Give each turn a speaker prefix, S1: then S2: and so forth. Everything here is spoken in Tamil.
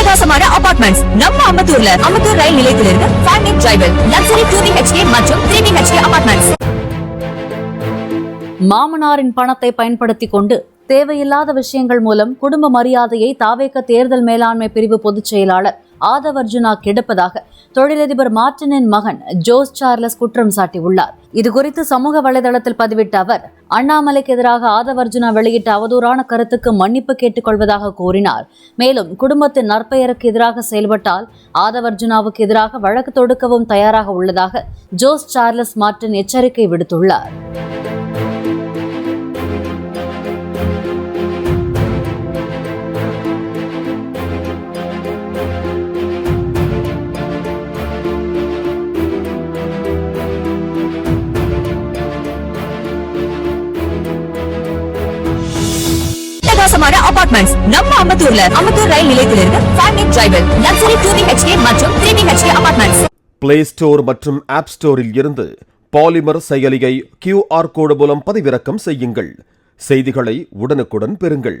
S1: அட்டகாசமான அபார்ட்மெண்ட்ஸ் நம்ம அம்பத்தூர்ல. அம்பத்தூர் ரயில் நிலையத்திலிருந்து 5 minute drive லக்ஸரி 2 BHK மற்றும் 3 BHK அபார்ட்மெண்ட்ஸ்.
S2: மாமனாரின் பணத்தை பயன்படுத்திக் கொண்டு தேவையில்லாத விஷயங்கள் மூலம் குடும்ப மரியாதையை தாவேக தேர்தல் மேலாண்மை பிரிவு பொதுச் செயலாளர் ஆதவ் அர்ஜுனா கெடுப்பதாக தொழிலதிபர் மார்டினின் மகன் ஜோஸ் சார்லஸ் குற்றம் சாட்டியுள்ளார். இதுகுறித்து சமூக வலைதளத்தில் பதிவிட்ட அவர், அண்ணாமலைக்கு எதிராக ஆதவ் அர்ஜுனா வெளியிட்ட அவதூறான கருத்துக்கு மன்னிப்பு கேட்டுக் கொள்வதாக கூறினார். மேலும் குடும்பத்தின் நற்பெயருக்கு எதிராக செயல்பட்டால் ஆதவ் அர்ஜுனாவுக்கு எதிராக வழக்கு தொடுக்கவும் தயாராக உள்ளதாக ஜோஸ் சார்லஸ் மார்டின் எச்சரிக்கை விடுத்துள்ளார்.
S1: அட்டகாசமான அபார்ட்மெண்ட்ஸ் நம்ம அம்பத்தூர்ல. அம்பத்தூர் ரயில் நிலையத்திலிருந்து 5 minute drive லக்ஸரி 2 BHK மற்றும் 3 BHK அபார்ட்மெண்ட்ஸ்.
S3: பிளே ஸ்டோர் மற்றும் ஆப் ஸ்டோரில் இருந்து பாலிமர் செயலியை QR கோடு மூலம் பதிவிறக்கம் செய்யுங்கள். செய்திகளை உடனுக்குடன் பெறுங்கள்.